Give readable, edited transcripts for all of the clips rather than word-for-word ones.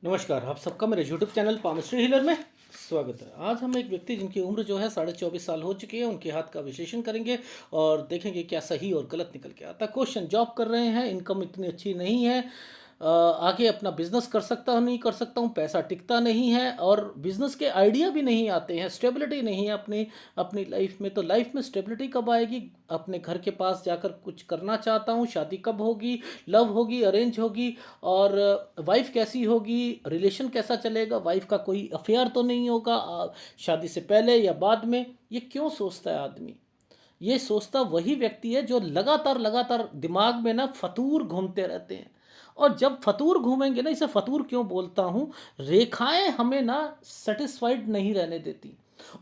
नमस्कार, आप सबका मेरे YouTube चैनल पामिस्ट्री हीलर में स्वागत है। आज हम एक व्यक्ति जिनकी उम्र जो है 24.5 साल हो चुकी है, उनके हाथ का विश्लेषण करेंगे और देखेंगे क्या सही और गलत निकल के आता है। क्वेश्चन: जॉब कर रहे हैं, इनकम इतनी अच्छी नहीं है, आगे अपना बिजनेस कर सकता हूँ नहीं कर सकता हूँ, पैसा टिकता नहीं है और बिजनेस के आइडिया भी नहीं आते हैं, स्टेबिलिटी नहीं है अपनी अपनी लाइफ में। तो लाइफ में स्टेबिलिटी कब आएगी? अपने घर के पास जाकर कुछ करना चाहता हूँ, शादी कब होगी, लव होगी, अरेंज होगी, और वाइफ कैसी होगी, रिलेशन कैसा चलेगा, वाइफ का कोई अफेयर तो नहीं होगा शादी से पहले या बाद में। ये क्यों सोचता है आदमी? ये सोचता वही व्यक्ति है जो लगातार लगातार दिमाग में ना फतूर घूमते रहते हैं। और जब फतूर घूमेंगे ना, इसे फतूर क्यों बोलता हूँ, रेखाएं हमें ना सेटिस्फाइड नहीं रहने देती।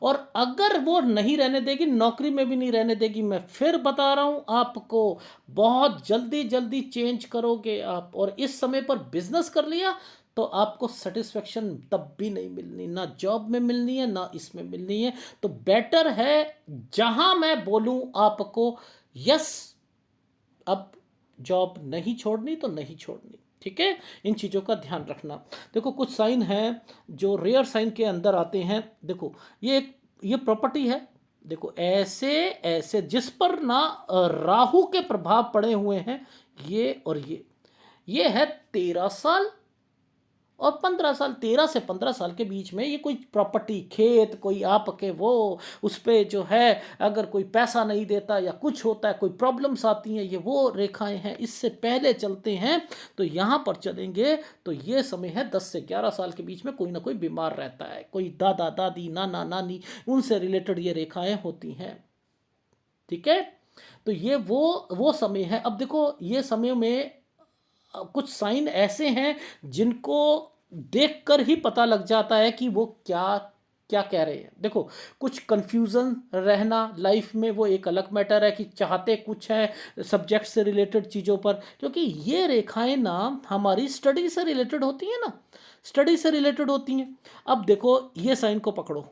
और अगर वो नहीं रहने देगी, नौकरी में भी नहीं रहने देगी। मैं फिर बता रहा हूँ आपको, बहुत जल्दी जल्दी चेंज करोगे आप और इस समय पर बिजनेस कर लिया तो आपको सेटिस्फेक्शन तब भी नहीं मिलनी, ना जॉब में मिलनी है ना इसमें मिलनी है। तो बेटर है जहां मैं बोलूं आपको यस, अब जॉब नहीं छोड़नी तो नहीं छोड़नी, ठीक है। इन चीज़ों का ध्यान रखना। देखो कुछ साइन हैं जो रेयर साइन के अंदर आते हैं। देखो ये प्रॉपर्टी है। देखो ऐसे ऐसे जिस पर ना राहु के प्रभाव पड़े हुए हैं, ये और ये है 13 साल और 15 साल। 13 से 15 साल के बीच में ये कोई प्रॉपर्टी, खेत, कोई आपके वो उस पर जो है अगर कोई पैसा नहीं देता या कुछ होता है, कोई प्रॉब्लम्स आती हैं, ये वो रेखाएं हैं। इससे पहले चलते हैं तो यहाँ पर चलेंगे तो ये समय है 10 से 11 साल के बीच में कोई ना कोई बीमार रहता है, कोई दादा दादी नाना नानी, उनसे रिलेटेड ये रेखाएं होती हैं, ठीक है। तो ये वो समय है। अब देखो ये समय में कुछ साइन ऐसे हैं जिनको देखकर ही पता लग जाता है कि वो क्या क्या कह रहे हैं। देखो कुछ कंफ्यूजन रहना लाइफ में वो एक अलग मैटर है कि चाहते कुछ है सब्जेक्ट से रिलेटेड चीज़ों पर, क्योंकि ये रेखाएं ना हमारी स्टडी से रिलेटेड होती हैं ना, स्टडी से रिलेटेड होती हैं। अब देखो ये साइन को पकड़ो,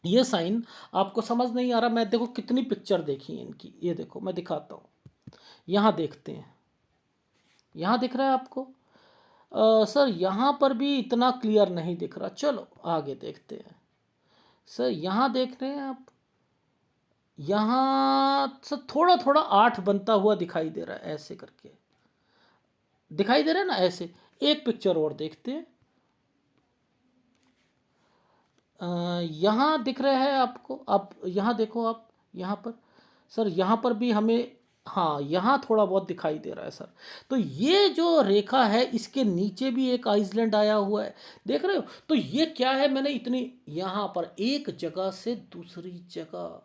ये साइन आपको समझ नहीं आ रहा। मैं देखो कितनी पिक्चर देखी है इनकी, ये देखो मैं दिखाता हूँ। यहाँ देखते हैं, यहाँ दिख रहा है आपको? सर यहाँ पर भी इतना क्लियर नहीं दिख रहा, चलो आगे देखते हैं। सर यहाँ देख रहे हैं आप, यहाँ सर थोड़ा थोड़ा 8 बनता हुआ दिखाई दे रहा है, ऐसे करके दिखाई दे रहा है ना ऐसे। एक पिक्चर और देखते हैं। यहाँ दिख रहा है आपको? आप यहाँ देखो, आप यहाँ पर सर, यहाँ पर भी हमें, हाँ यहाँ थोड़ा बहुत दिखाई दे रहा है सर। तो ये जो रेखा है इसके नीचे भी एक आइसलैंड आया हुआ है, देख रहे हो? तो ये क्या है, मैंने इतनी यहाँ पर एक जगह से दूसरी जगह,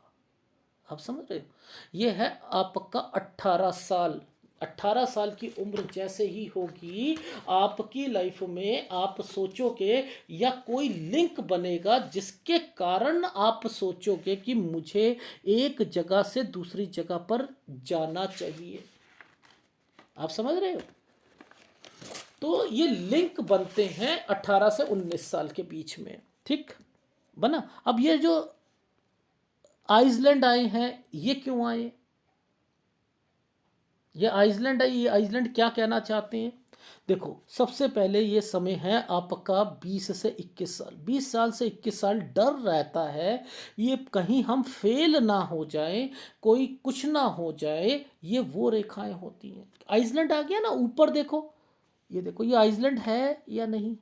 आप समझ रहे हो? ये है आपका 18 साल। 18 साल की उम्र जैसे ही होगी आपकी लाइफ में आप सोचोगे या कोई लिंक बनेगा जिसके कारण आप सोचोगे कि मुझे एक जगह से दूसरी जगह पर जाना चाहिए। आप समझ रहे हो? तो ये लिंक बनते हैं 18 से 19 साल के बीच में, ठीक बना। अब ये जो आइसलैंड आए हैं, ये क्यों आए? ये आइसलैंड है, ये आइसलैंड क्या कहना चाहते हैं? देखो सबसे पहले ये समय है आपका 20 से 21 साल। 20 साल से 21 साल डर रहता है ये कहीं हम फेल ना हो जाए, कोई कुछ ना हो जाए, ये वो रेखाएं होती हैं। आइसलैंड आ गया ना ऊपर, देखो ये देखो, ये आइसलैंड है या नहीं?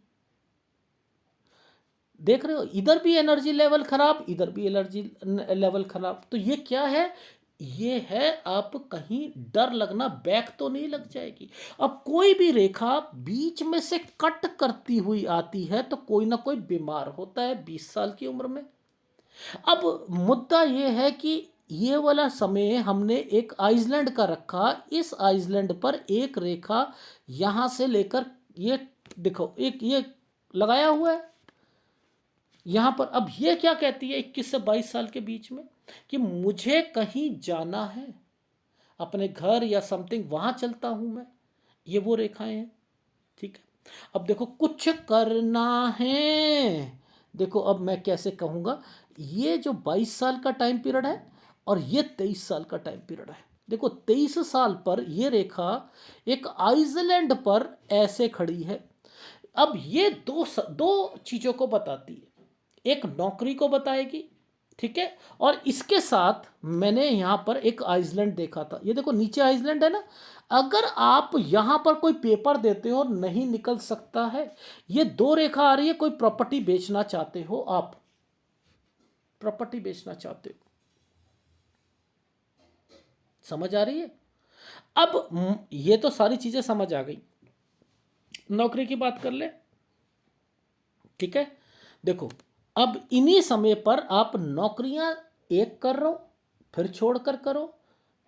देख रहे हो? इधर भी एनर्जी लेवल खराब, इधर भी एनर्जी लेवल खराब। तो ये क्या है? ये है आप कहीं डर लगना, बैक तो नहीं लग जाएगी। अब कोई भी रेखा बीच में से कट करती हुई आती है तो कोई ना कोई बीमार होता है 20 साल की उम्र में। अब मुद्दा ये है कि ये वाला समय हमने एक आइसलैंड का रखा, इस आइसलैंड पर एक रेखा यहां से लेकर, ये देखो एक ये लगाया हुआ है यहाँ पर। अब ये क्या कहती है 21 से 22 साल के बीच में कि मुझे कहीं जाना है, अपने घर या समथिंग, वहाँ चलता हूँ मैं। ये वो रेखाएं हैं, ठीक है। अब देखो कुछ करना है। देखो अब मैं कैसे कहूँगा, ये जो 22 साल का टाइम पीरियड है और ये 23 साल का टाइम पीरियड है। देखो 23 साल पर ये रेखा एक आइसलैंड पर ऐसे खड़ी है। अब ये दो चीज़ों को बताती है, एक नौकरी को बताएगी, ठीक है, और इसके साथ मैंने यहाँ पर एक आइसलैंड देखा था, ये देखो नीचे आइसलैंड है ना। अगर आप यहाँ पर कोई पेपर देते हो और नहीं निकल सकता है, ये दो रेखा आ रही है, कोई प्रॉपर्टी बेचना चाहते हो, आप प्रॉपर्टी बेचना चाहते हो, समझ आ रही है। अब ये तो सारी चीजें समझ आ गई, नौकरी की बात कर ले, ठीक है। देखो अब इन्हीं समय पर आप नौकरियां एक कर रहे हो, फिर छोड़ कर करो,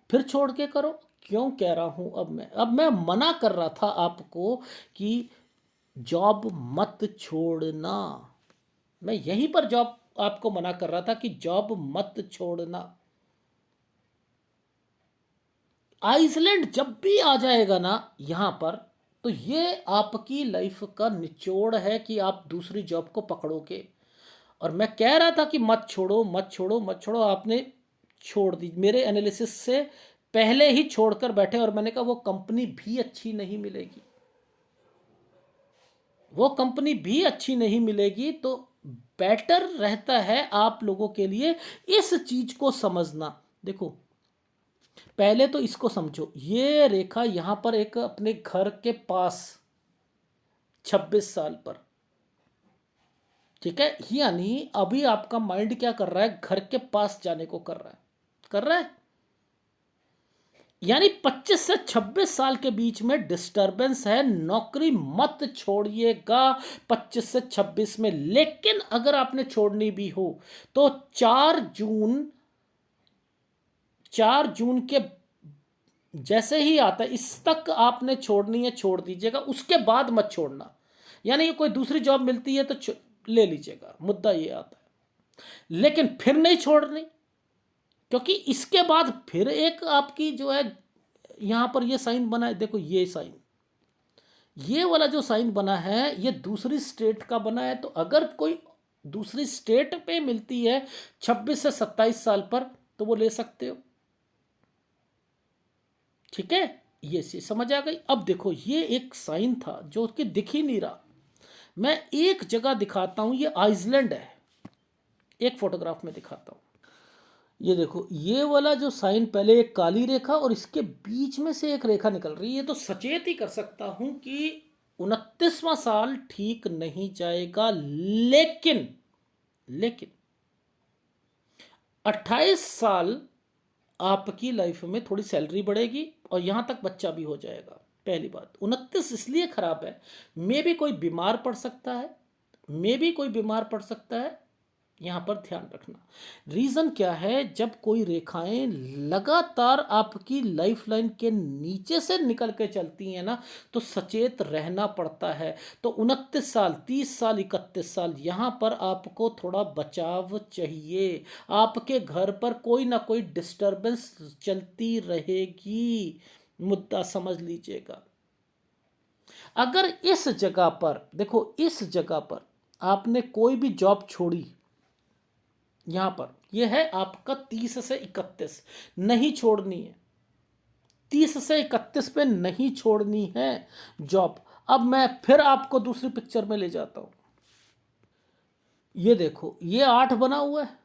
फिर छोड़ के करो। क्यों कह रहा हूं, अब मैं मना कर रहा था आपको कि जॉब मत छोड़ना, मैं यहीं पर जॉब आपको मना कर रहा था कि जॉब मत छोड़ना। आइसलैंड जब भी आ जाएगा ना यहाँ पर, तो ये आपकी लाइफ का निचोड़ है कि आप दूसरी जॉब को पकड़ोगे। और मैं कह रहा था कि मत छोड़ो मत छोड़ो मत छोड़ो, आपने छोड़ दी, मेरे एनालिसिस से पहले ही छोड़कर बैठे, और मैंने कहा वो कंपनी भी अच्छी नहीं मिलेगी, वो कंपनी भी अच्छी नहीं मिलेगी। तो बेटर रहता है आप लोगों के लिए इस चीज को समझना। देखो पहले तो इसको समझो, ये रेखा यहां पर एक अपने घर के पास 26 साल पर, ठीक है, यानी अभी आपका माइंड क्या कर रहा है, घर के पास जाने को कर रहा है। यानी 25 से 26 साल के बीच में डिस्टरबेंस है, नौकरी मत छोड़िएगा 25 से 26 में। लेकिन अगर आपने छोड़नी भी हो तो 4 जून के जैसे ही आता है, इस तक आपने छोड़नी है, छोड़ दीजिएगा, उसके बाद मत छोड़ना। यानी कोई दूसरी जॉब मिलती है तो ले लीजिएगा, मुद्दा ये आता है, लेकिन फिर नहीं छोड़नी, क्योंकि इसके बाद फिर एक आपकी जो है यहां पर ये साइन बना है, देखो ये साइन, ये वाला जो साइन बना है ये दूसरी स्टेट का बना है। तो अगर कोई दूसरी स्टेट पे मिलती है 26 से 27 साल पर, तो वो ले सकते हो, ठीक है। ये चीज समझ आ गई। अब देखो ये एक साइन था जो कि दिख ही नहीं रहा, मैं एक जगह दिखाता हूं, ये आइसलैंड है, एक फोटोग्राफ में दिखाता हूं। ये देखो ये वाला जो साइन, पहले एक काली रेखा और इसके बीच में से एक रेखा निकल रही है, तो सचेत ही कर सकता हूं कि 29वां साल ठीक नहीं जाएगा। लेकिन लेकिन 28 साल आपकी लाइफ में थोड़ी सैलरी बढ़ेगी और यहां तक बच्चा भी हो जाएगा। पहली बात, 29 इसलिए खराब है, मे भी कोई बीमार पड़ सकता है, मे भी कोई बीमार पड़ सकता है, यहां पर ध्यान रखना। रीजन क्या है, जब कोई रेखाएं लगातार आपकी लाइफ लाइन के नीचे से निकल के चलती हैं ना, तो सचेत रहना पड़ता है। तो 29 साल, 30 साल, 31 साल, यहां पर आपको थोड़ा बचाव चाहिए। आपके घर पर कोई ना कोई डिस्टरबेंस चलती रहेगी, मुद्दा समझ लीजिएगा। अगर इस जगह पर देखो, इस जगह पर आपने कोई भी जॉब छोड़ी, यहां पर यह है आपका 30 से 31, नहीं छोड़नी है, 30 से 31 पे नहीं छोड़नी है जॉब। अब मैं फिर आपको दूसरी पिक्चर में ले जाता हूं, ये देखो ये 8 बना हुआ है,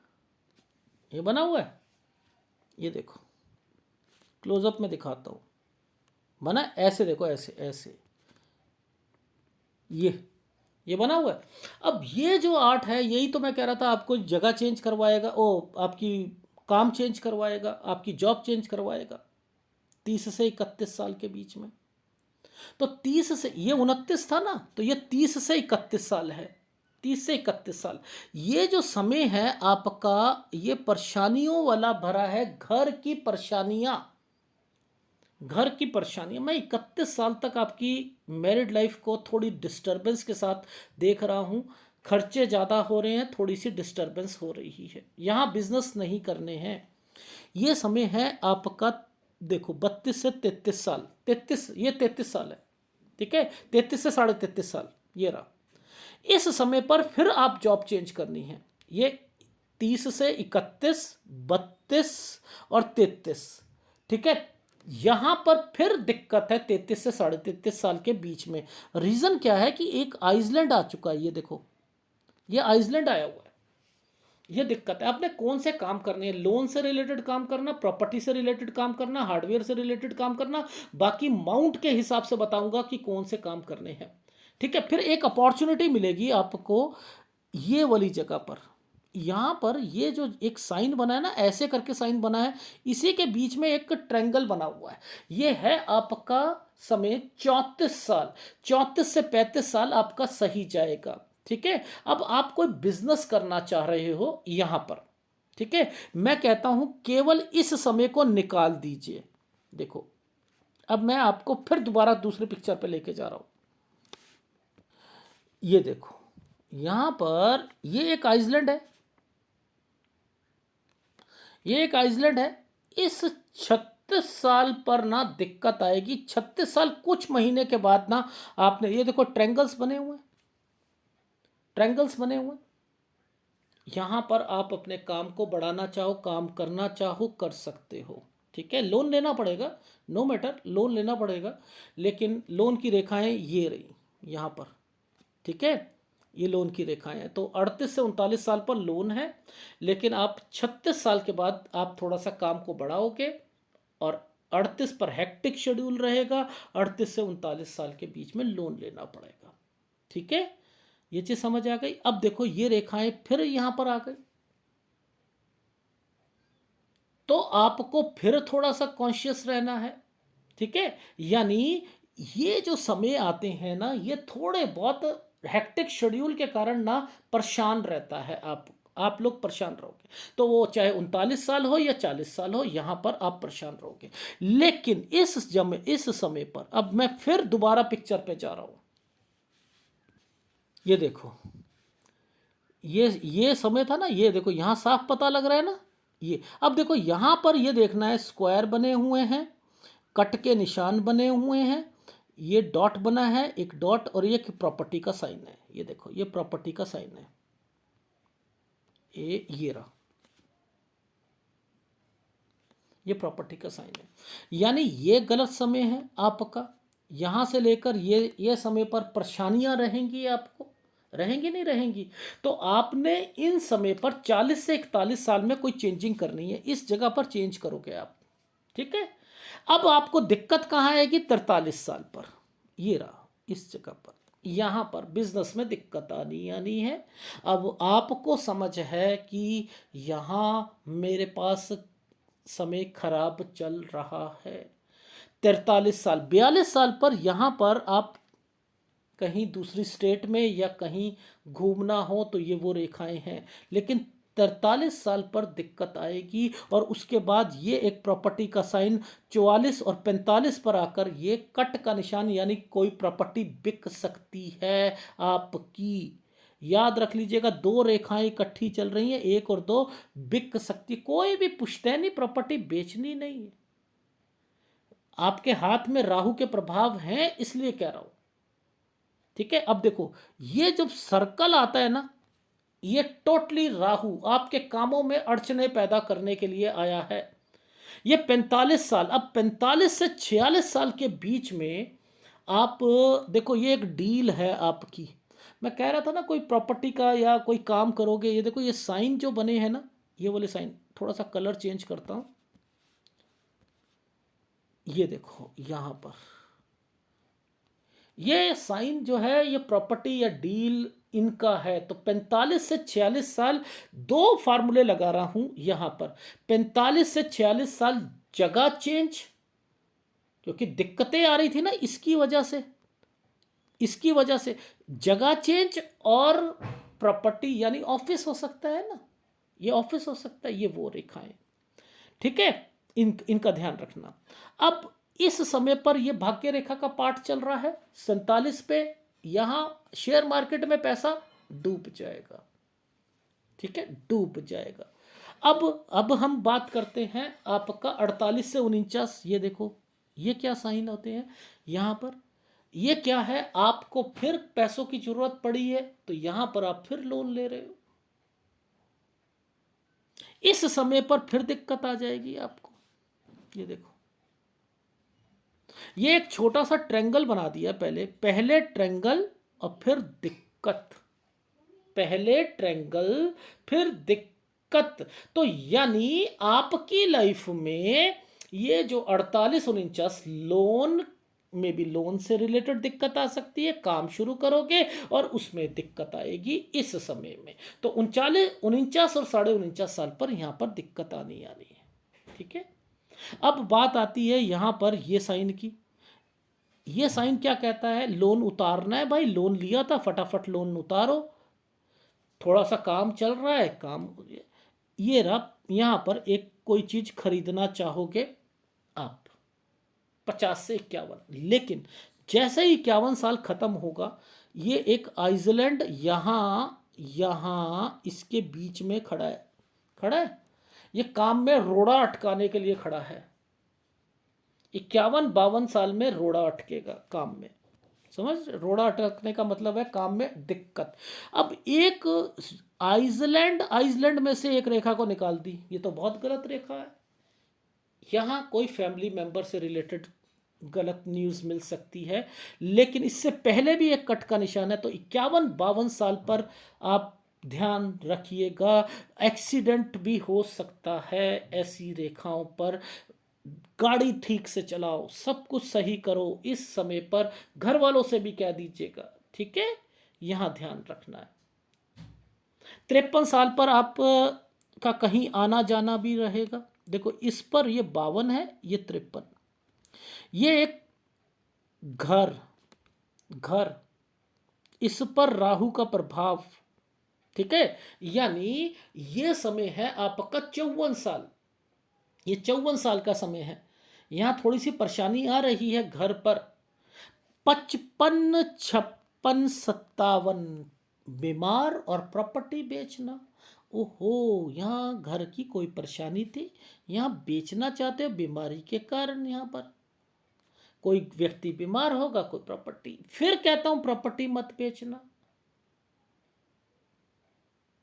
ये बना हुआ है, ये देखो क्लोजअप में दिखाता हूं, बना ऐसे, देखो ऐसे ऐसे, ये बना हुआ है। अब ये जो 8 है, यही तो मैं कह रहा था, आपको जगह चेंज करवाएगा, ओ आपकी काम चेंज करवाएगा, आपकी जॉब चेंज करवाएगा 30 से 31 साल के बीच में। तो 30 से, ये 29 था ना, तो ये 30 से 31 साल है, 30 से 31 साल, ये जो समय है आपका, ये परेशानियों वाला भरा है, घर की परेशानियां, घर की परेशानियां। मैं 31 साल तक आपकी मैरिड लाइफ को थोड़ी डिस्टरबेंस के साथ देख रहा हूं, खर्चे ज़्यादा हो रहे हैं, थोड़ी सी डिस्टरबेंस हो रही है, यहाँ बिजनेस नहीं करने हैं। ये समय है आपका, देखो 32 से 33 साल, 33, ये 33 साल है, ठीक है, 33 से 33.5 साल ये रहा। इस समय पर फिर आप जॉब चेंज करनी है, ये 30 से 31, 32 और 33, ठीक है। यहां पर फिर दिक्कत है 33 से 33.5 साल के बीच में। रीजन क्या है कि एक आइसलैंड आ चुका है, ये देखो, ये आइसलैंड आया हुआ है। ये दिक्कत है। आपने कौन से काम करने हैं? लोन से रिलेटेड काम करना, प्रॉपर्टी से रिलेटेड काम करना, हार्डवेयर से रिलेटेड काम करना। बाकी माउंट के हिसाब से बताऊंगा कि कौन से काम करने हैं। ठीक है, फिर एक अपॉर्चुनिटी मिलेगी आपको ये वाली जगह पर। यहां पर ये जो एक साइन बना है ना, ऐसे करके साइन बना है, इसी के बीच में एक ट्रायंगल बना हुआ है। ये है आपका समय 34 साल। 34 से 35 साल आपका सही जाएगा। ठीक है, अब आप कोई बिजनेस करना चाह रहे हो यहां पर। ठीक है, मैं कहता हूं केवल इस समय को निकाल दीजिए। देखो, अब मैं आपको फिर दोबारा दूसरे पिक्चर पे लेके जा रहा हूं। ये देखो, यहां पर ये एक आइसलैंड है, ये एक आइसलैंड है। इस 36 साल पर ना दिक्कत आएगी। 36 साल कुछ महीने के बाद ना, आपने ये देखो ट्रैंगल्स बने हुए हैं, ट्रैंगल्स बने हुए हैं। यहां पर आप अपने काम को बढ़ाना चाहो, काम करना चाहो, कर सकते हो। ठीक है, लोन लेना पड़ेगा, नो मैटर, लोन लेना पड़ेगा। लेकिन लोन की रेखाएं ये रही यहां पर। ठीक है, ये लोन की रेखाएं हैं। तो 38 से 39 साल पर लोन है, लेकिन आप 36 साल के बाद आप थोड़ा सा काम को बढ़ाओगे, और 38 पर हेक्टिक शेड्यूल रहेगा। 38 से 39 साल के बीच में लोन लेना पड़ेगा। ठीक है, ये चीज समझ आ गई। अब देखो, ये रेखाएं फिर यहां पर आ गई, तो आपको फिर थोड़ा सा कॉन्शियस रहना है। ठीक है, यानी ये जो समय आते हैं ना, ये थोड़े बहुत हेक्टिक शेड्यूल के कारण ना परेशान रहता है आप लोग परेशान रहोगे। तो वो चाहे 39 साल हो या 40 साल हो, यहां पर आप परेशान रहोगे। लेकिन इस समय पर अब मैं फिर दोबारा पिक्चर पे जा रहा हूं। ये देखो, ये समय था ना, ये देखो यहां साफ पता लग रहा है ना। ये अब देखो, यहां पर ये देखना है, स्क्वायर बने हुए हैं, कट के निशान बने हुए हैं, ये डॉट बना है, एक डॉट, और ये प्रॉपर्टी का साइन है। ये देखो, ये प्रॉपर्टी का साइन है, ये रहा, ये प्रॉपर्टी का साइन है। यानी ये गलत समय है आपका। यहां से लेकर ये समय पर परेशानियां रहेंगी आपको, रहेंगी नहीं रहेंगी। तो आपने इन समय पर 40 से 41 साल में कोई चेंजिंग करनी है, इस जगह पर चेंज करोगे आप। ठीक है, अब आपको दिक्कत कहाँ आएगी? 43 साल पर। ये रहा, इस जगह पर, यहां पर बिजनेस में दिक्कत आनी आनी है। अब आपको समझ है कि यहां मेरे पास समय खराब चल रहा है। 43 साल, 42 साल पर यहां पर आप कहीं दूसरी स्टेट में या कहीं घूमना हो तो ये वो रेखाएं हैं। लेकिन 43 साल पर दिक्कत आएगी, और उसके बाद ये एक प्रॉपर्टी का साइन 44 और 45 पर आकर ये कट का निशान, यानी कोई प्रॉपर्टी बिक सकती है आपकी। याद रख लीजिएगा, दो रेखाएं इकट्ठी चल रही हैं, 1 और 2, बिक सकती। कोई भी पुश्तैनी प्रॉपर्टी बेचनी नहीं है। आपके हाथ में राहु के प्रभाव हैं, इसलिए कह रहा हूं। ठीक है, अब देखो, ये जब सर्कल आता है ना, ये टोटली राहु आपके कामों में अड़चने पैदा करने के लिए आया है। ये 45 साल, अब 45 से 46 साल के बीच में आप देखो, ये एक डील है आपकी। मैं कह रहा था ना, कोई प्रॉपर्टी का या कोई काम करोगे। ये देखो, ये साइन जो बने हैं ना, ये वाले साइन, थोड़ा सा कलर चेंज करता हूं। ये देखो यहां पर ये साइन जो है, ये प्रॉपर्टी या डील इनका है। तो 45 से 46 साल, दो फार्मूले लगा रहा हूं यहां पर। 45 से 46 साल जगह चेंज, क्योंकि दिक्कतें आ रही थी ना, इसकी वजह से जगह चेंज, और प्रॉपर्टी यानी ऑफिस हो सकता है ना, ये ऑफिस हो सकता है, ये वो रेखाएं। ठीक है, इनका ध्यान रखना। अब इस समय पर यह भाग्य रेखा का पाठ चल रहा है 47 पे। यहां शेयर मार्केट में पैसा डूब जाएगा। ठीक है, डूब जाएगा। अब हम बात करते हैं आपका 48 से 49। ये देखो, ये क्या साइन होते हैं यहां पर? ये क्या है? आपको फिर पैसों की जरूरत पड़ी है, तो यहां पर आप फिर लोन ले रहे हो। इस समय पर फिर दिक्कत आ जाएगी आपको। ये देखो, ये एक छोटा सा ट्रेंगल बना दिया, पहले पहले ट्रेंगल और फिर दिक्कत, पहले ट्रेंगल फिर दिक्कत। तो यानी आपकी लाइफ में ये जो 48 49 लोन में भी लोन से रिलेटेड दिक्कत आ सकती है, काम शुरू करोगे और उसमें दिक्कत आएगी इस समय में। तो 39 और 49.5 साल पर यहां पर दिक्कत आनी आनी है। ठीक है, अब बात आती है यहां पर ये साइन की। ये साइन क्या कहता है? लोन उतारना है भाई, लोन लिया था, फटाफट लोन उतारो। थोड़ा सा काम चल रहा है, काम ये रहा। यहां पर एक कोई चीज खरीदना चाहोगे आप 50 से 51, लेकिन जैसे ही 51 साल खत्म होगा, ये एक आइसलैंड यहां यहां इसके बीच में खड़ा है, खड़ा है। ये काम में रोड़ा अटकाने के लिए खड़ा है। 51 52 साल में रोड़ा अटकेगा काम में। समझ, रोड़ा अटकने का मतलब है काम में दिक्कत। अब एक आइसलैंड, आइसलैंड में से एक रेखा को निकाल दी, ये तो बहुत गलत रेखा है। यहाँ कोई फैमिली मेंबर से रिलेटेड गलत न्यूज़ मिल सकती है, लेकिन इससे पहले भी एक कट का निशान है। तो 51 52 साल पर आप ध्यान रखिएगा, एक्सीडेंट भी हो सकता है ऐसी रेखाओं पर। गाड़ी ठीक से चलाओ, सब कुछ सही करो इस समय पर, घर वालों से भी कह दीजिएगा। ठीक है, यहां ध्यान रखना है। 53 साल पर आप का कहीं आना जाना भी रहेगा। देखो इस पर ये 52 है, ये 53, ये एक घर, घर, इस पर राहु का प्रभाव। ठीक है, यानी ये समय है आपका 54 साल, ये 54 साल का समय है। यहां थोड़ी सी परेशानी आ रही है घर पर। 55 56 57, बीमार और प्रॉपर्टी बेचना। ओहो, यहाँ घर की कोई परेशानी थी, यहाँ बेचना चाहते हो बीमारी के कारण। यहाँ पर कोई व्यक्ति बीमार होगा, कोई प्रॉपर्टी। फिर कहता हूं प्रॉपर्टी मत बेचना,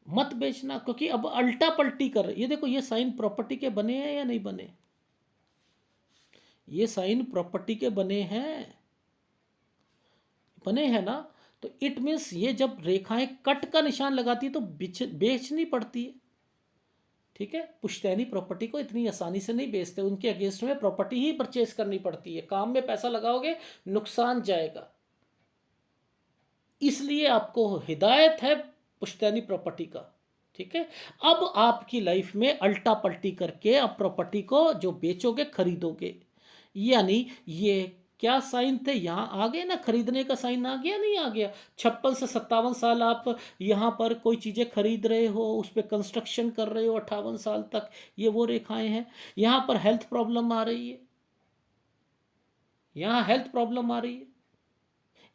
मत बेचना, क्योंकि अब अल्टा पलटी कर रही। ये देखो, ये साइन प्रॉपर्टी के बने हैं या नहीं बने? ये साइन प्रॉपर्टी के बने हैं, बने हैं ना। तो इट मीन्स ये जब रेखाएं कट का निशान लगाती है तो बेचनी पड़ती है। ठीक है, पुश्तैनी प्रॉपर्टी को इतनी आसानी से नहीं बेचते, उनके अगेंस्ट में प्रॉपर्टी ही परचेज करनी पड़ती है। काम में पैसा लगाओगे, नुकसान जाएगा। इसलिए आपको हिदायत है पुश्तैनी प्रॉपर्टी का। ठीक है, अब आपकी लाइफ में अल्टा पलटी करके आप प्रॉपर्टी को जो बेचोगे खरीदोगे। यानी ये क्या साइन थे, यहाँ आ गए ना, खरीदने का साइन आ गया, नहीं आ गया? 56 से 57 साल आप यहाँ पर कोई चीज़ें खरीद रहे हो, उस पर कंस्ट्रक्शन कर रहे हो 58 साल तक, ये वो रेखाएं हैं। यहाँ पर हेल्थ प्रॉब्लम आ रही है, यहाँ हेल्थ प्रॉब्लम आ रही है।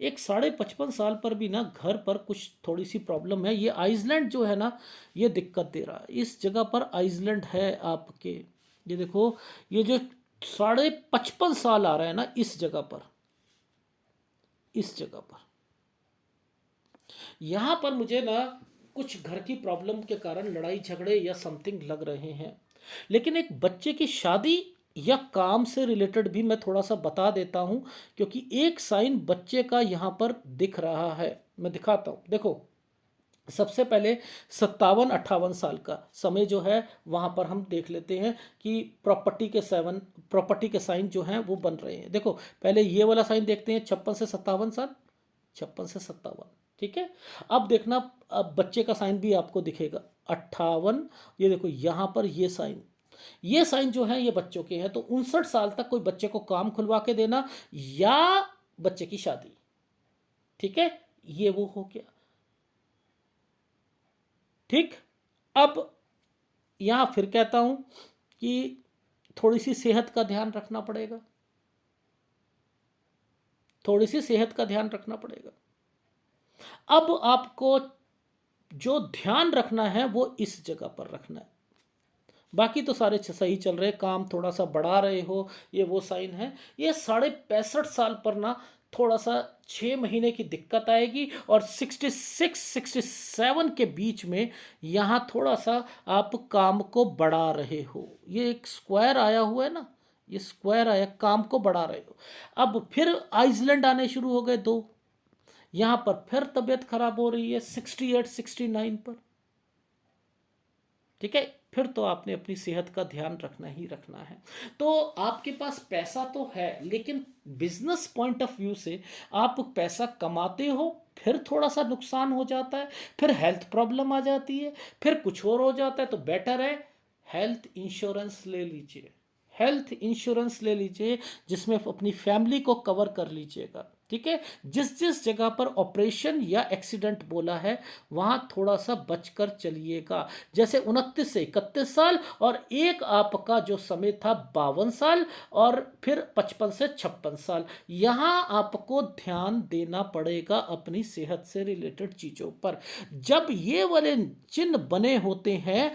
एक 55.5 साल पर भी ना घर पर कुछ थोड़ी सी प्रॉब्लम है। ये आइसलैंड जो है ना, ये दिक्कत दे रहा है। इस जगह पर आइसलैंड है आपके, ये देखो, ये जो 55.5 साल आ रहा है ना, इस जगह पर, इस जगह पर, यहाँ पर मुझे ना कुछ घर की प्रॉब्लम के कारण लड़ाई झगड़े या समथिंग लग रहे हैं। लेकिन एक बच्चे की शादी या काम से रिलेटेड भी मैं थोड़ा सा बता देता हूँ, क्योंकि एक साइन बच्चे का यहाँ पर दिख रहा है। मैं दिखाता हूँ, देखो। सबसे पहले 57 58 साल का समय जो है, वहाँ पर हम देख लेते हैं कि प्रॉपर्टी के साइन जो हैं वो बन रहे हैं। देखो पहले ये वाला साइन देखते हैं, 56 से 57 साल, 56 से 57। ठीक है, अब देखना, अब बच्चे का साइन भी आपको दिखेगा 58। ये देखो यहाँ पर ये साइन जो है ये बच्चों के हैं। तो 59 साल तक कोई बच्चे को काम खुलवा के देना या बच्चे की शादी। ठीक है, ये वो हो गया। ठीक, अब यहां फिर कहता हूं कि थोड़ी सी सेहत का ध्यान रखना पड़ेगा, थोड़ी सी सेहत का ध्यान रखना पड़ेगा। अब आपको जो ध्यान रखना है वो इस जगह पर रखना है। बाकी तो सारे सही चल रहे, काम थोड़ा सा बढ़ा रहे हो, ये वो साइन है। ये 65.5 साल पर ना थोड़ा सा 6 महीने की दिक्कत आएगी, और 66 67 के बीच में यहाँ थोड़ा सा आप काम को बढ़ा रहे हो। ये एक स्क्वायर आया हुआ है ना, ये स्क्वायर आया, काम को बढ़ा रहे हो। अब फिर आइसलैंड आने शुरू हो गए 2, यहां पर फिर तबीयत खराब हो रही है 68 69 पर। ठीक है, फिर तो आपने अपनी सेहत का ध्यान रखना ही रखना है। तो आपके पास पैसा तो है, लेकिन बिजनेस पॉइंट ऑफ व्यू से आप पैसा कमाते हो, फिर थोड़ा सा नुकसान हो जाता है, फिर हेल्थ प्रॉब्लम आ जाती है, फिर कुछ और हो जाता है। तो बेटर है हेल्थ इंश्योरेंस ले लीजिए, हेल्थ इंश्योरेंस ले लीजिए, जिसमें अपनी फैमिली को कवर कर लीजिएगा। ठीक है, जिस जिस जगह पर ऑपरेशन या एक्सीडेंट बोला है वहां थोड़ा सा बचकर चलिएगा। जैसे 29 से 31 साल, और एक आपका जो समय था 52 साल, और फिर 55 से 56 साल, यहां आपको ध्यान देना पड़ेगा अपनी सेहत से रिलेटेड चीजों पर। जब ये वाले चिन्ह बने होते हैं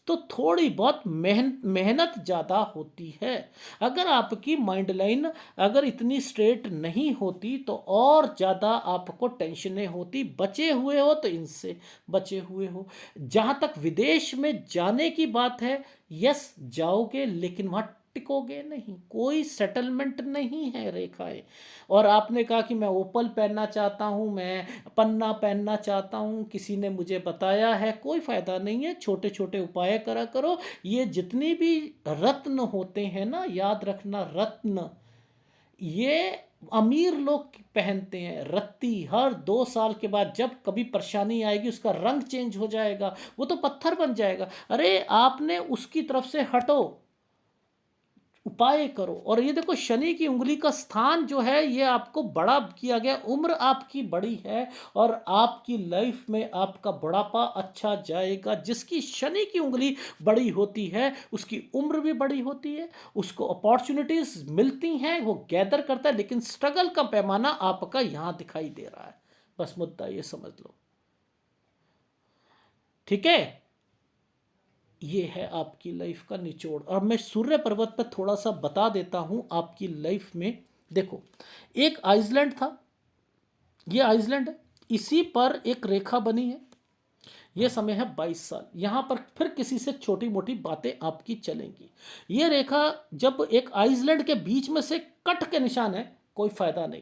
तो थोड़ी बहुत मेहनत ज़्यादा होती है। अगर आपकी माइंड लाइन अगर इतनी स्ट्रेट नहीं होती तो और ज़्यादा आपको टेंशनें होती। बचे हुए हो तो इनसे बचे हुए हो। जहाँ तक विदेश में जाने की बात है, यस जाओगे, लेकिन वहाँ टिकोगे नहीं, कोई सेटलमेंट नहीं है रेखाएं। और आपने कहा कि मैं ओपल पहनना चाहता हूँ, मैं पन्ना पहनना चाहता हूँ, किसी ने मुझे बताया है, कोई फ़ायदा नहीं है। छोटे छोटे उपाय करा करो। ये जितनी भी रत्न होते हैं ना, याद रखना, रत्न ये अमीर लोग पहनते हैं। रत्ती हर 2 साल के बाद जब कभी परेशानी आएगी उसका रंग चेंज हो जाएगा, वो तो पत्थर बन जाएगा। अरे आपने उसकी तरफ से हटो, उपाय करो। और ये देखो, शनि की उंगली का स्थान जो है ये आपको बड़ा किया गया, उम्र आपकी बड़ी है, और आपकी लाइफ में आपका बुढ़ापा अच्छा जाएगा। जिसकी शनि की उंगली बड़ी होती है उसकी उम्र भी बड़ी होती है, उसको अपॉर्चुनिटीज मिलती हैं, वो गैदर करता है। लेकिन स्ट्रगल का पैमाना आपका यहां दिखाई दे रहा है, बस मुद्दा ये समझ लो। ठीक है, ये है आपकी लाइफ का निचोड़। और मैं सूर्य पर्वत पर थोड़ा सा बता देता हूं आपकी लाइफ में। देखो, एक आइसलैंड था, ये आइसलैंड है, इसी पर एक रेखा बनी है। ये समय है 22 साल। यहां पर फिर किसी से छोटी मोटी बातें आपकी चलेंगी। ये रेखा जब एक आइसलैंड के बीच में से कट के निशान है, कोई फायदा नहीं।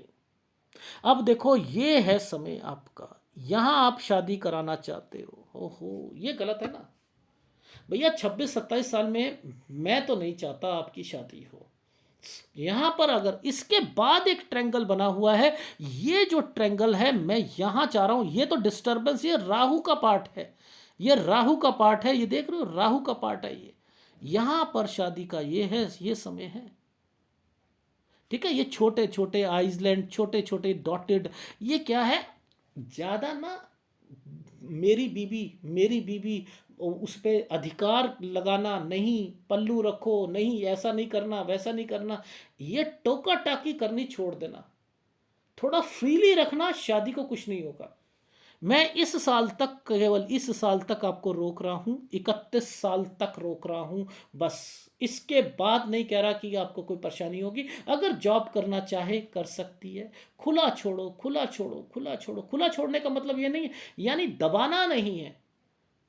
अब देखो, ये है समय आपका, यहां आप शादी कराना चाहते हो। ओहो, ये गलत है ना भैया। 26 27 साल में मैं तो नहीं चाहता आपकी शादी हो। यहां पर अगर इसके बाद एक ट्रेंगल बना हुआ है, ये जो ट्रेंगल है मैं यहां चाह रहा हूं, ये तो डिस्टर्बेंस, ये राहु का पार्ट है, ये राहु का पार्ट है, ये देख रहे हो, राहु का पार्ट है ये। यहां पर शादी का ये है, ये समय है। ठीक है, ये छोटे छोटे आइसलैंड, छोटे छोटे डॉटेड, ये क्या है, ज्यादा ना मेरी बीबी, मेरी बीबी, उस पर अधिकार लगाना नहीं, पल्लू रखो नहीं, ऐसा नहीं करना, वैसा नहीं करना, ये टोका टाकी करनी छोड़ देना। थोड़ा फ्रीली रखना, शादी को कुछ नहीं होगा। मैं इस साल तक, केवल इस साल तक आपको रोक रहा हूं, 31 साल तक रोक रहा हूं बस। इसके बाद नहीं कह रहा कि आपको कोई परेशानी होगी। अगर जॉब करना चाहे कर सकती है। खुला छोड़ो, खुला छोड़ो, खुला छोड़ो। खुला छोड़ने का मतलब ये नहीं है, यानी दबाना नहीं है,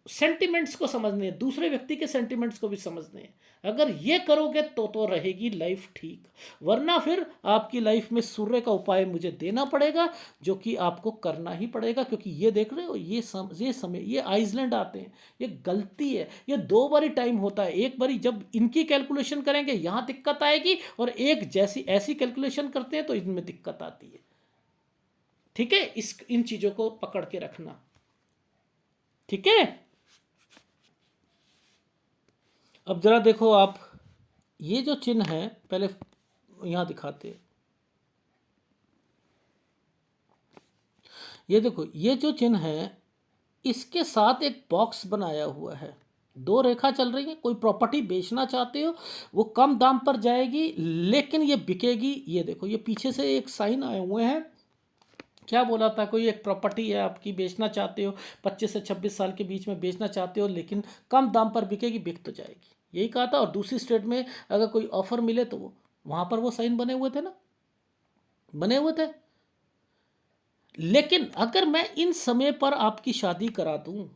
सेंटिमेंट्स को समझने हैं, दूसरे व्यक्ति के सेंटिमेंट्स को भी समझने हैं। अगर ये करोगे तो रहेगी लाइफ ठीक। वरना फिर आपकी लाइफ में सूर्य का उपाय मुझे देना पड़ेगा, जो कि आपको करना ही पड़ेगा। क्योंकि ये देख रहे हो, ये समय, ये आइसलैंड आते हैं, ये गलती है। ये 2 बारी टाइम होता है। एक बारी जब इनकी कैलकुलेशन करेंगे यहाँ दिक्कत आएगी, और एक जैसी ऐसी कैलकुलेशन करते हैं तो इनमें दिक्कत आती है। ठीक है, इन चीज़ों को पकड़ के रखना। ठीक है, अब जरा देखो आप, ये जो चिन्ह है, पहले यहां दिखाते हैं। ये देखो, ये जो चिन्ह है इसके साथ एक बॉक्स बनाया हुआ है, 2 रेखा चल रही है। कोई प्रॉपर्टी बेचना चाहते हो, वो कम दाम पर जाएगी लेकिन ये बिकेगी। ये देखो, ये पीछे से एक साइन आए हुए हैं। क्या बोला था, कोई एक प्रॉपर्टी है आपकी, बेचना चाहते हो, 25 से 26 साल के बीच में बेचना चाहते हो, लेकिन कम दाम पर बिकेगी, बिक तो जाएगी, यही कहा था। और दूसरी स्टेट में अगर कोई ऑफर मिले तो वो वहां पर वो साइन बने हुए थे ना, बने हुए थे। लेकिन अगर मैं इन समय पर आपकी शादी करा दूं,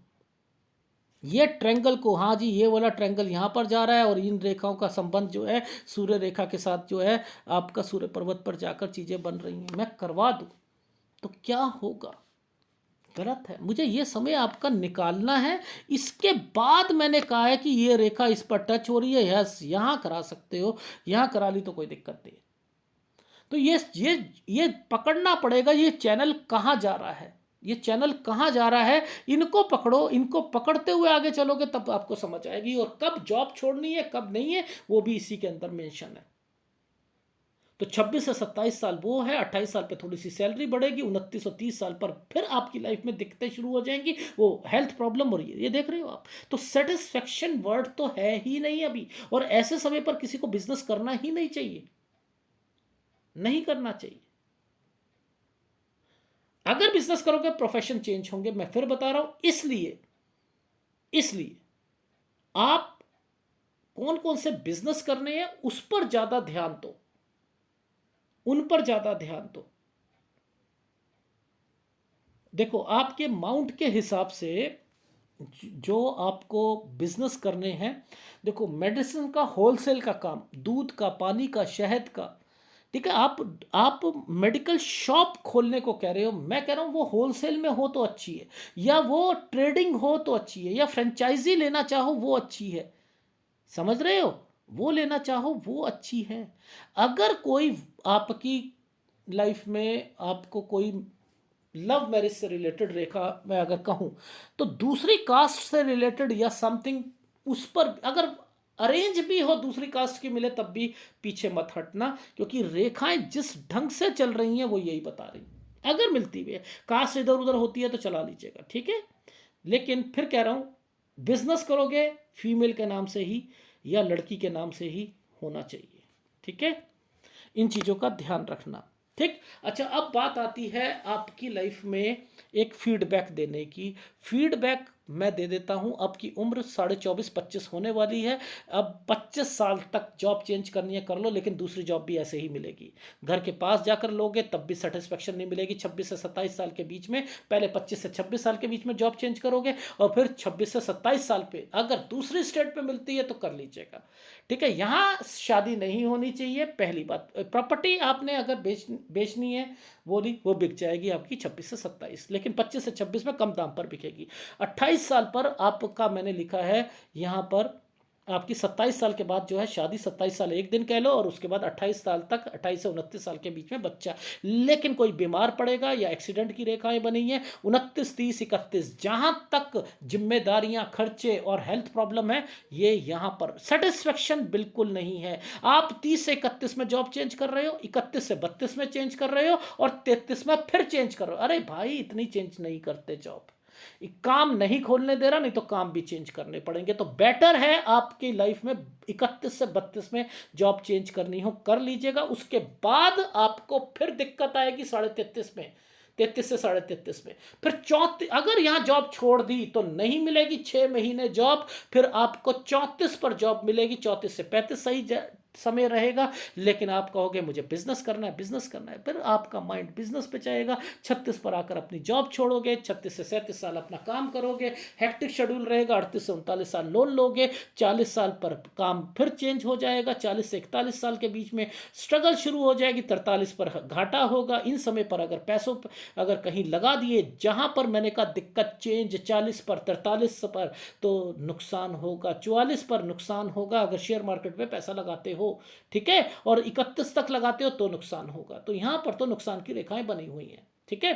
ये ट्रायंगल को, हाँ जी, ये वाला ट्रायंगल यहाँ पर जा रहा है और इन रेखाओं का संबंध जो है सूर्य रेखा के साथ जो है आपका सूर्य पर्वत पर जाकर चीज़ें बन रही हैं, मैं करवा दूँ तो क्या होगा? गलत है। मुझे ये समय आपका निकालना है। इसके बाद मैंने कहा है कि ये रेखा इस पर टच हो रही है, यस यहाँ करा सकते हो, यहाँ करा ली तो कोई दिक्कत नहीं। तो ये पकड़ना पड़ेगा, ये चैनल कहाँ जा रहा है, ये चैनल कहाँ जा रहा है, इनको पकड़ो। इनको पकड़ते हुए आगे चलोगे तब आपको समझ आएगी। और कब जॉब छोड़नी है कब नहीं है वो भी इसी के अंदर मेंशन है। तो 26 से 27 साल वो है, 28 साल पे थोड़ी सी सैलरी बढ़ेगी, 29 और 30 साल पर फिर आपकी लाइफ में दिक्कतें शुरू हो जाएंगी, वो हेल्थ प्रॉब्लम हो रही है, ये देख रहे हो आप। तो सेटिस्फेक्शन वर्ड तो है ही नहीं अभी, और ऐसे समय पर किसी को बिजनेस करना ही नहीं चाहिए, नहीं करना चाहिए। अगर बिजनेस करोगे प्रोफेशन चेंज होंगे, मैं फिर बता रहा हूं। इसलिए आप कौन कौन से बिजनेस करने हैं उस पर ज्यादा ध्यान दो, उन पर ज्यादा ध्यान दो। देखो आपके माउंट के हिसाब से जो आपको बिजनेस करने हैं, देखो मेडिसिन का होलसेल का काम, दूध का, पानी का, शहद का, ठीक है। आप मेडिकल शॉप खोलने को कह रहे हो, मैं कह रहा हूं वो होलसेल में हो तो अच्छी है, या वो ट्रेडिंग हो तो अच्छी है, या फ्रेंचाइजी लेना चाहो वो अच्छी है, समझ रहे हो, वो लेना चाहो वो अच्छी है। अगर कोई आपकी लाइफ में आपको कोई लव मैरिज से रिलेटेड रेखा मैं अगर कहूं, तो दूसरी कास्ट से रिलेटेड या समथिंग, उस पर अगर अरेंज भी हो दूसरी कास्ट की मिले तब भी पीछे मत हटना, क्योंकि रेखाएं जिस ढंग से चल रही हैं वो यही बता रही। अगर मिलती भी है, कास्ट इधर उधर होती है तो चला लीजिएगा, ठीक है। लेकिन फिर कह रहा हूं बिजनेस करोगे फीमेल के नाम से ही या लड़की के नाम से ही होना चाहिए, ठीक है। इन चीज़ों का ध्यान रखना, ठीक। अच्छा, अब बात आती है आपकी लाइफ में एक फीडबैक देने की। फीडबैक मैं दे देता हूं। आपकी उम्र 24.5-25 होने वाली है। अब 25 साल तक जॉब चेंज करनी है कर लो, लेकिन दूसरी जॉब भी ऐसे ही मिलेगी। घर के पास जाकर लोगे तब भी सेटिस्फेक्शन नहीं मिलेगी। 26 से 27 साल के बीच में, पहले 25 से 26 साल के बीच में जॉब चेंज करोगे, और फिर 26 से 27 साल पे अगर दूसरी स्टेट पे मिलती है तो कर लीजिएगा, ठीक है। यहाँ शादी नहीं होनी चाहिए। पहली बात, प्रॉपर्टी आपने अगर बेचनी है वो बिक जाएगी आपकी 26 से 27, लेकिन 25 से 26 में कम दाम पर बिकेगी। 28 साल पर आपका मैंने लिखा है यहाँ पर आपकी 27 साल के बाद जो है शादी, 27 साल एक दिन कह लो, और उसके बाद 28 साल तक, 28 से 29 साल के बीच में बच्चा। लेकिन कोई बीमार पड़ेगा या एक्सीडेंट की रेखाएं बनी हैं 29, 30, 31, जहां तक जिम्मेदारियां, खर्चे और हेल्थ प्रॉब्लम है, ये यहां पर सेटिस्फेक्शन बिल्कुल नहीं है। आप 30 से 31 में जॉब चेंज कर रहे हो, 31 से 32 में चेंज कर रहे हो, और 33 में फिर चेंज कर रहे हो। अरे भाई, इतनी चेंज नहीं करते जॉब, काम नहीं खोलने दे रहा, नहीं तो काम भी चेंज करने पड़ेंगे। तो बेटर है आपकी लाइफ में 31 से 32 में जॉब चेंज करनी हो कर लीजिएगा। उसके बाद आपको फिर दिक्कत आएगी 33.5 में, 33 से 33.5 में। फिर 34, अगर यहां जॉब छोड़ दी तो नहीं मिलेगी 6 महीने जॉब, फिर आपको 34 पर जॉब मिलेगी। 34 से 35 सही समय रहेगा, लेकिन आप कहोगे मुझे बिजनेस करना है, बिजनेस करना है, फिर आपका माइंड बिजनेस पे जाएगा। 36 पर आकर अपनी जॉब छोड़ोगे, 36 से 37 साल अपना काम करोगे, हेक्टिक शेड्यूल रहेगा। 38 से 39 साल लोन लोगे, 40 साल पर काम फिर चेंज हो जाएगा। 40 से 41 साल के बीच में स्ट्रगल शुरू हो जाएगी। 43 पर घाटा होगा। इन समय पर अगर पैसों अगर कहीं लगा दिए, जहां पर मैंने कहा दिक्कत चेंज 40 पर, 43 पर तो नुकसान होगा, 44 पर नुकसान होगा अगर शेयर मार्केट में पैसा लगाते हो, ठीक है, और 31 तक लगाते हो तो नुकसान होगा। तो यहां पर तो नुकसान की रेखाएं बनी हुई हैं, ठीक है।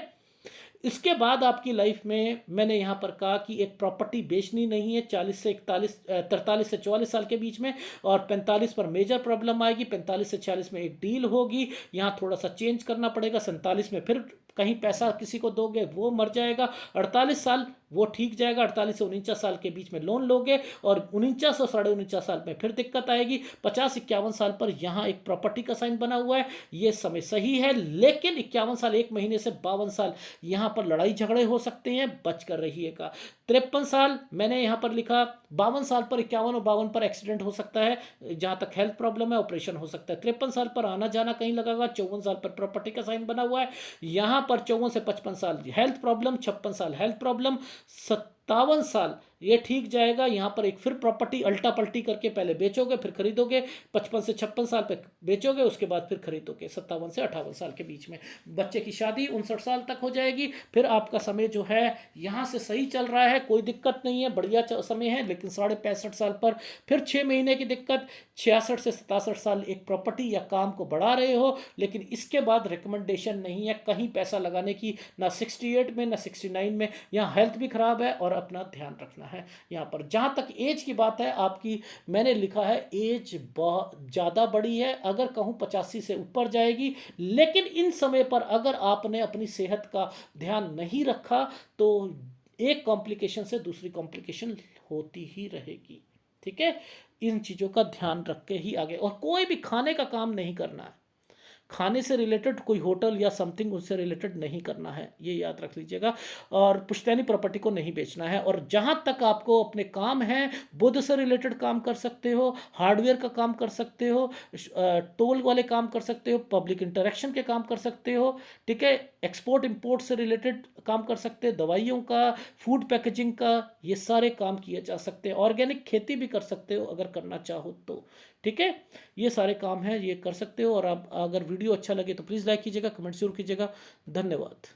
इसके बाद आपकी लाइफ में मैंने यहां पर कहा कि एक प्रॉपर्टी बेचनी नहीं है 40 से 41, 43 से 44 साल के बीच में, और 45 पर मेजर प्रॉब्लम आएगी। 45 से 46 में एक डील होगी, यहां थोड़ा सा चेंज करना पड़ेगा। 47 में फिर कहीं पैसा किसी को दोगे वो मर जाएगा। 48 साल वो ठीक जाएगा। 48 से 49 साल के बीच में लोन लोगे, और 49 और 49.5 साल में फिर दिक्कत आएगी। 50-51 साल पर यहाँ एक प्रॉपर्टी का साइन बना हुआ है, ये समय सही है। लेकिन 51 साल 1 महीने से 52 साल यहाँ पर लड़ाई झगड़े हो सकते हैं, बच कर रहिएगा। 53 साल मैंने यहाँ पर लिखा, 52 साल पर 51 और 52 पर एक्सीडेंट हो सकता है, जहां तक हेल्थ प्रॉब्लम है ऑपरेशन हो सकता है। 53 साल पर आना जाना कहीं लगेगा। 54 साल पर प्रॉपर्टी का साइन बना हुआ है, यहाँ पर 54 से 55 साल हेल्थ प्रॉब्लम, 56 साल हेल्थ प्रॉब्लम, 57 साल ये ठीक जाएगा। यहाँ पर एक फिर प्रॉपर्टी अल्टा पल्टी करके पहले बेचोगे फिर खरीदोगे, 55 से 56 साल पे बेचोगे, उसके बाद फिर खरीदोगे 57 से 58 साल के बीच में। बच्चे की शादी 59 साल तक हो जाएगी। फिर आपका समय जो है यहाँ से सही चल रहा है, कोई दिक्कत नहीं है, बढ़िया समय है। लेकिन 65.5 साल पर फिर 6 महीने की दिक्कत। 66 से 67 साल एक प्रॉपर्टी या काम को बढ़ा रहे हो, लेकिन इसके बाद रिकमेंडेशन नहीं है कहीं पैसा लगाने की, ना 68 में ना 69 में। यहाँ हेल्थ भी खराब है और अपना ध्यान रखना है। यहाँ पर जहाँ तक एज की बात है आपकी, मैंने लिखा है एज बहुत ज़्यादा बड़ी है, अगर कहूँ 85 से ऊपर जाएगी। लेकिन इन समय पर अगर आपने अपनी सेहत का ध्यान नहीं रखा तो एक कॉम्प्लिकेशन से दूसरी कॉम्प्लिकेशन होती ही रहेगी। ठीक है, इन चीज़ों का ध्यान रख के ही आगे। और कोई भी खाने का काम नहीं करना है, खाने से रिलेटेड कोई होटल या समथिंग उससे रिलेटेड नहीं करना है, ये याद रख लीजिएगा। और पुश्तैनी प्रॉपर्टी को नहीं बेचना है। और जहाँ तक आपको अपने काम हैं, बुद्ध से रिलेटेड काम कर सकते हो, हार्डवेयर का काम कर सकते हो, टोल वाले काम कर सकते हो, पब्लिक इंटरेक्शन के काम कर सकते हो, ठीक है, एक्सपोर्ट इंपोर्ट से रिलेटेड काम कर सकते हैं, दवाइयों का, फूड पैकेजिंग का, ये सारे काम किए जा सकते हैं। ऑर्गेनिक खेती भी कर सकते हो अगर करना चाहो तो। ठीक है, ये सारे काम हैं, ये कर सकते हो। और आप अगर वीडियो अच्छा लगे तो प्लीज़ लाइक कीजिएगा, कमेंट जरूर कीजिएगा। धन्यवाद।